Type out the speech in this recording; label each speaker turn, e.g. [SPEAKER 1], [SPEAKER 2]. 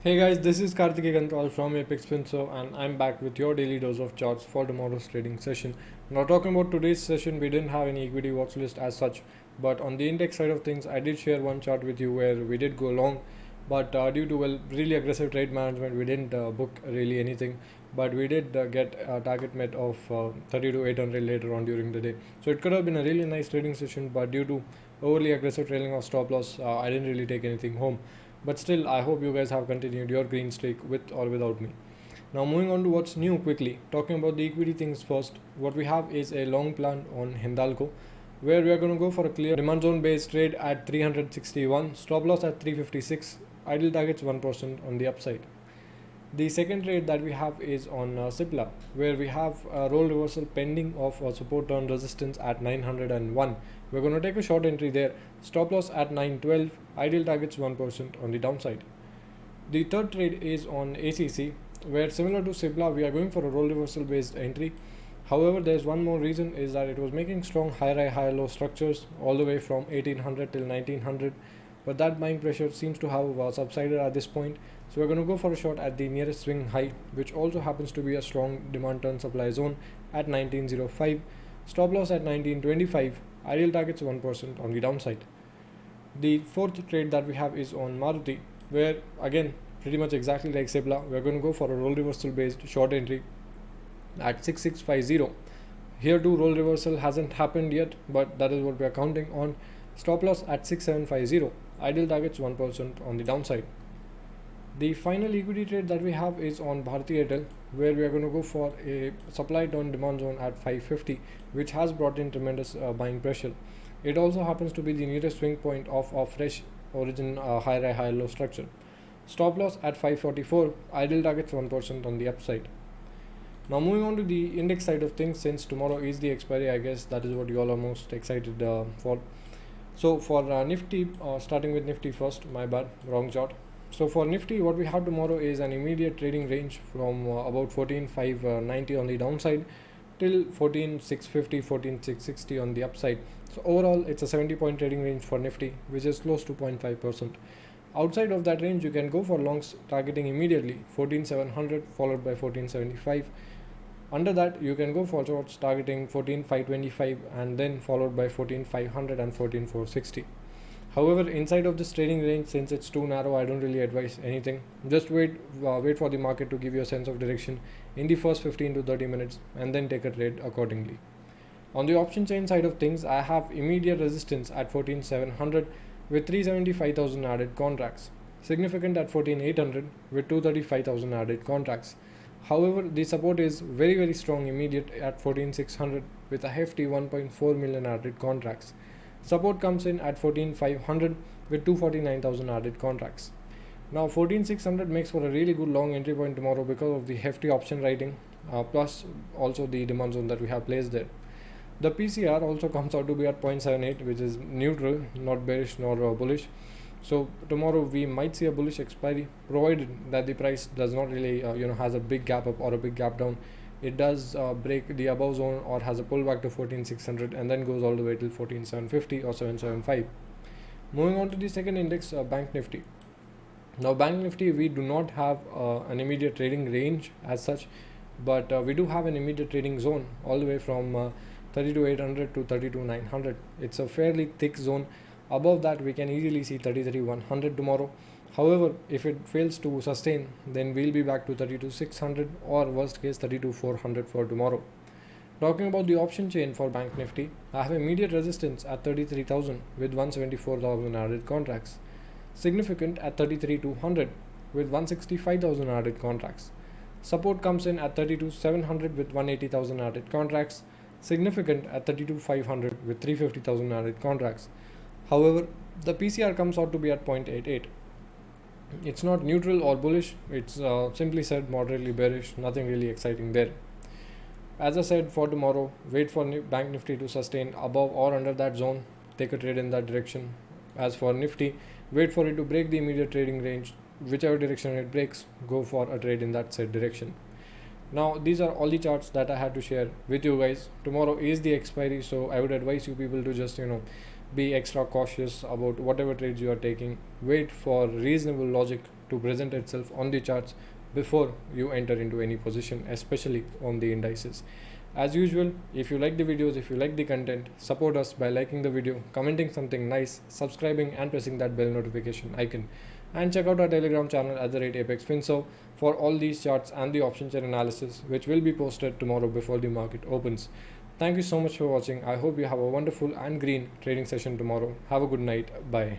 [SPEAKER 1] Hey guys, this is Karthikeya Control from EXPIRY and I'm back with your daily dose of charts for tomorrow's trading session. Now talking about today's session, we didn't have any equity watch list as such, but on the index side of things, I did share one chart with you where we did go long, but due to really aggressive trade management, we didn't book really anything, but we did get a target met of 30 to 800 later on during the day. So it could have been a really nice trading session, but due to overly aggressive trailing of stop loss, I didn't really take anything home. But still, I hope you guys have continued your green streak with or without me. Now moving on to what's new quickly, talking about the equity things first, what we have is a long plan on Hindalco, where we are going to go for a clear demand zone based trade at 361, stop loss at 356, ideal targets 1% on the upside. The second trade that we have is on Cipla, where we have a role reversal pending of support turn resistance at 901. We're going to take a short entry there, stop loss at 912, ideal targets 1% on the downside. The third trade is on ACC, where similar to Cipla, we are going for a role reversal based entry. However, there's one more reason, is that it was making strong high low structures all the way from 1800 till 1900, but that buying pressure seems to have subsided at this point. So we're going to go for a short at the nearest swing high, which also happens to be a strong demand turn supply zone at 1905, stop loss at 1925, ideal targets 1% on the downside. The fourth trade that we have is on Maruti, where again pretty much exactly like Cipla, we're going to go for a role reversal based short entry at 6650. Here too, role reversal hasn't happened yet, but that is what we are counting on. Stop loss at 6750, ideal targets 1% on the downside. The final equity trade that we have is on Bharti Airtel, where we are going to go for a supply turn demand zone at 550, which has brought in tremendous buying pressure. It also happens to be the nearest swing point of a fresh origin high low structure. Stop loss at 544, ideal targets 1% on the upside. Now moving on to the index side of things, since tomorrow is the expiry, I guess that is what you all are most excited for. So for Nifty, starting with Nifty first, my bad, wrong chart. So for Nifty, what we have tomorrow is an immediate trading range from about 14,590 on the downside till 14,650, 14,660 on the upside. So overall, it's a 70-point trading range for Nifty, which is close to 0.5%. Outside of that range, you can go for longs targeting immediately 14,700 followed by 14,75. Under that, you can go for shorts targeting 14,525 and then followed by 14,500 and 14,460. However, inside of this trading range, since it's too narrow, I don't really advise anything. Just wait for the market to give you a sense of direction in the first 15 to 30 minutes and then take a trade accordingly. On the option chain side of things, I have immediate resistance at 14,700 with 375,000 added contracts. Significant at 14,800 with 235,000 added contracts. However, the support is very strong immediate at 14,600 with a hefty 1.4 million added contracts. Support comes in at 14,500 with 249,000 added contracts. Now 14,600 makes for a really good long entry point tomorrow because of the hefty option writing, plus also the demand zone that we have placed there. The PCR also comes out to be at 0.78, which is neutral, not bearish nor bullish. So tomorrow we might see a bullish expiry, provided that the price does not really has a big gap up or a big gap down. It does break the above zone or has a pullback to 14,600 and then goes all the way till 14,750 or 775. Moving on to the second index, Bank Nifty. Now Bank Nifty, we do not have an immediate trading range as such, but we do have an immediate trading zone all the way from 32,800 to 32,900. It's a fairly thick zone. Above that, we can easily see 33,100 tomorrow. However, if it fails to sustain, then we'll be back to 32,600 or worst case 32,400 for tomorrow. Talking about the option chain for Bank Nifty, I have immediate resistance at 33,000 with 174,000 added contracts. Significant at 33,200 with 165,000 added contracts. Support comes in at 32,700 with 180,000 added contracts. Significant at 32,500 with 350,000 added contracts. However, the PCR comes out to be at 0.88. It's not neutral or bullish, it's simply said moderately bearish, nothing really exciting there. As I said, for tomorrow, wait for Bank Nifty to sustain above or under that zone, take a trade in that direction. As for Nifty, wait for it to break the immediate trading range, whichever direction it breaks, go for a trade in that said direction. Now these are all the charts that I had to share with you guys. Tomorrow is the expiry, so I would advise you people to just be extra cautious about whatever trades you are taking. Wait for reasonable logic to present itself on the charts before you enter into any position, especially on the indices. As usual, if you like the videos, if you like the content, support us by liking the video, commenting something nice, subscribing and pressing that bell notification icon. And check out our Telegram channel at the rate ApexFinServe for all these charts and the option chain analysis, which will be posted tomorrow before the market opens. Thank you so much for watching. I hope you have a wonderful and green trading session tomorrow. Have a good night. Bye.